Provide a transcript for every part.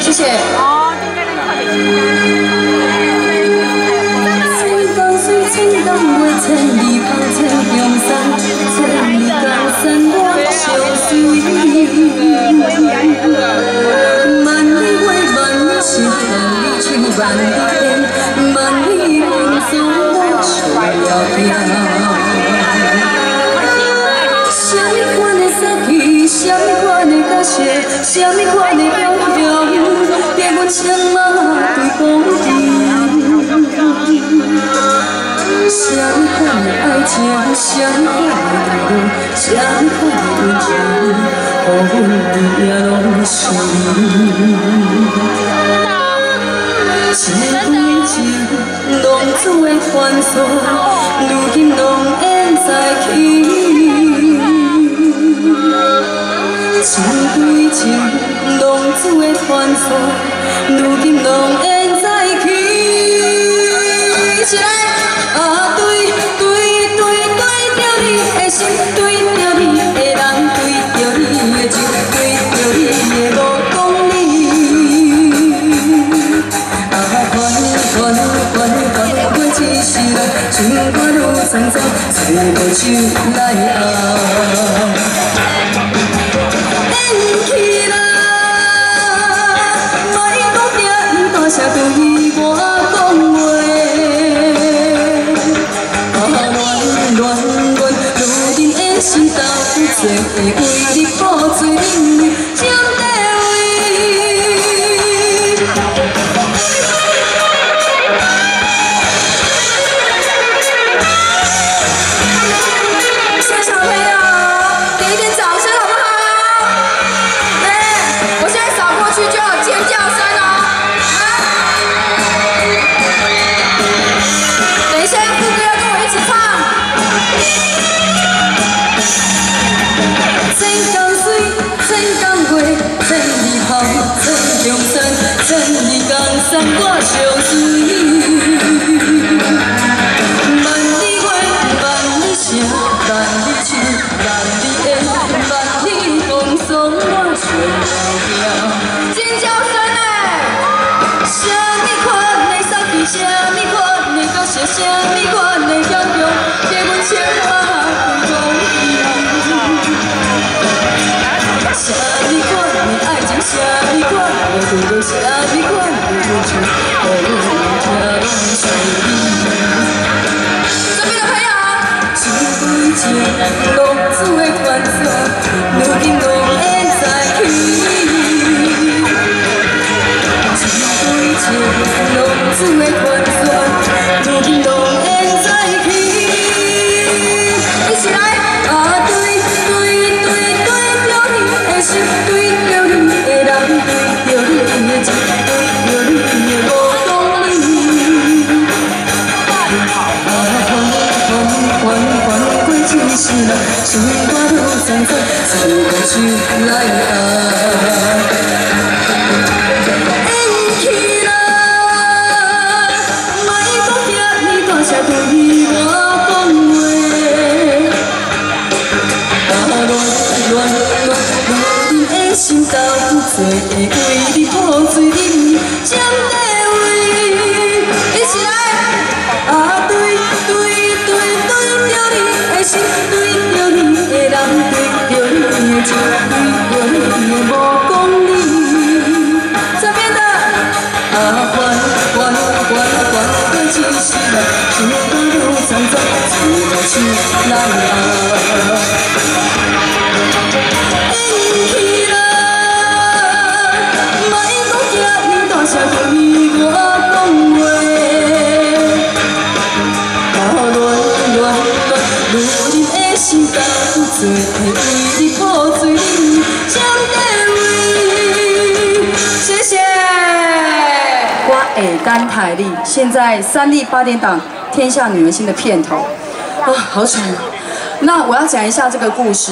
谢谢。哦，今天快点去。千江水，千江月，千里芳，千江山，千里江山我相随。万里月，万里情，万里情，万里恋，万里梦想我手摇摇。 什么款的感谢，什么款的重要，别阮情马对公平。什么款的爱情，什么款的路，什么款的温情，予阮你也拢是。这辈情浪子的传说，如今拢会再起。 这对情，浪子的传说，如今拢会再起。一来啊，对着你的心，对着你的人，对着你的情，对着你的无讲理。啊，管过一世人，情歌愈苍苍，找无手来熬。 起啦，莫讲遐大声对我讲话。乱，如今的心斗做会为你付水，情地位。谢谢小朋友，给一点掌声好不好？ 去就有尖叫声哦！等一下，副歌要跟我一起唱。千江水，千江月，千里芳，千江山，千里江山我相随。万里月，万里城，万里情，万里缘，万里风霜我相theo。 什么款的感谢，什么款的感动，给阮情马对公平。什么款的爱情，什么款的对待，什么款的温情，予阮听拢随意。身边的朋友，这对情，浪子的传说，如今拢会再起。 浪子的传说，如今拢会再起。一起来！啊，对着你的心，对着你的人，对着你的情，对着你的无讲理。过一世人，心肝愈苍苍，找个手来熬。 心斗做会为你付水，你将地位。一起来！啊，对着你的心，对着你的人，对着你的情，对着你的无讲理。这边的啊，管过一世人，情歌愈苍苍，找个手来熬。 声对我讲话，乱，如今的心斗做会为你付水，将地位。谢谢。我会等待你。现在3立8点档《天下女人心》的片头，啊，好爽。那我要讲一下这个故事。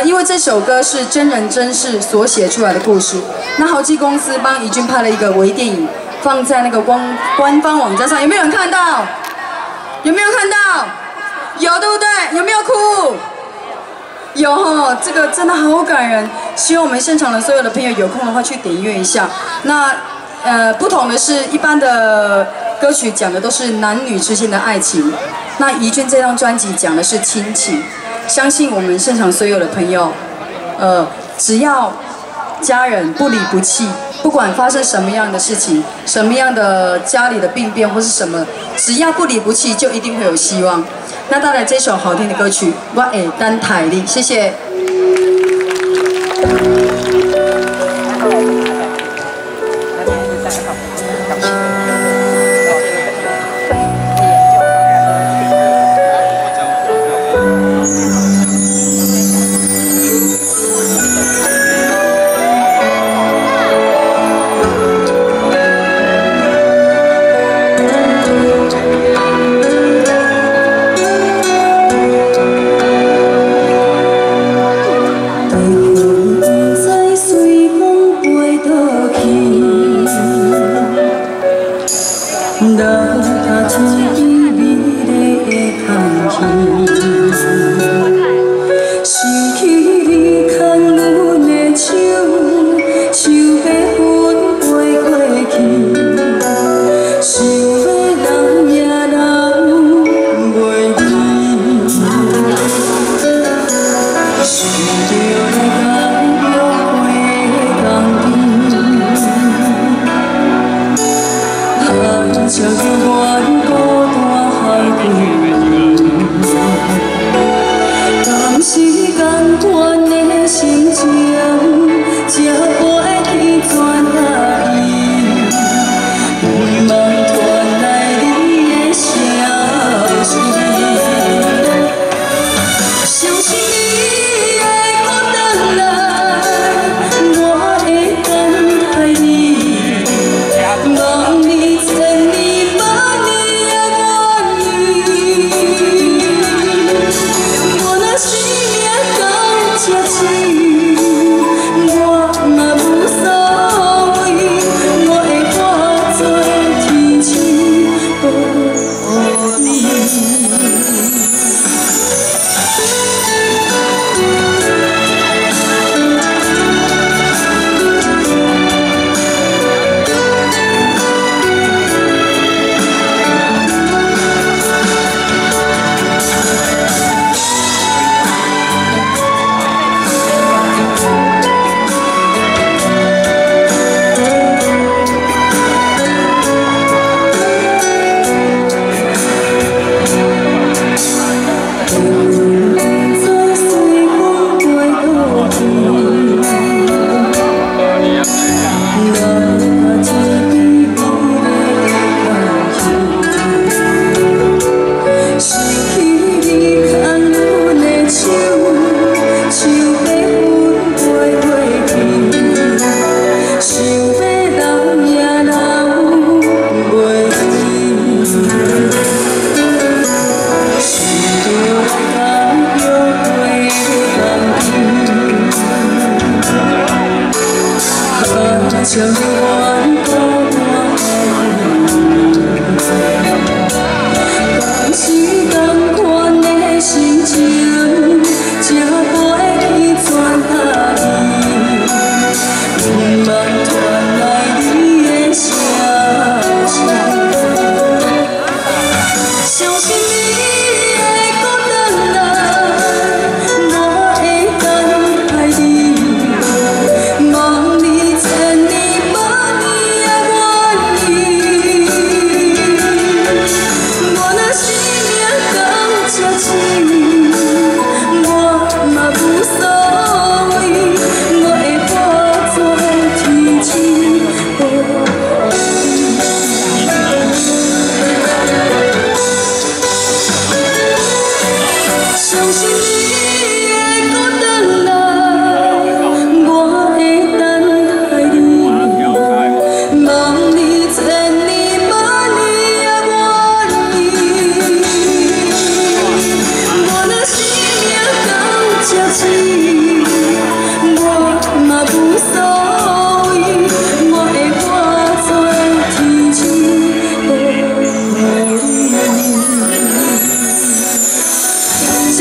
因为这首歌是真人真事所写出来的故事，那豪记公司帮怡君拍了一个微电影，放在那个官方网站上，有没有人看到？有没有看到？有对不对？有没有哭？有哈，这个真的好感人。希望我们现场的所有的朋友有空的话去点音乐一下。那不同的是，一般的歌曲讲的都是男女之间的爱情，那怡君这张专辑讲的是亲情。相信我们现场所有的朋友，只要家人不离不弃，不管发生什么样的事情，什么样的家里的病变或是什么，只要不离不弃，就一定会有希望。那带来这首好听的歌曲，我会等待你，谢谢。望你千年万年。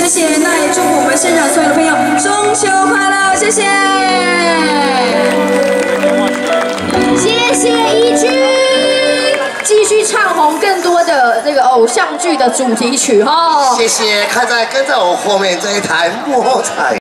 谢谢，那也祝福我们现场所有的朋友中秋快乐，谢谢。谢谢怡君，继续唱红更多的那个偶像剧的主题曲哈。谢谢，跟在我后面这一台摸彩。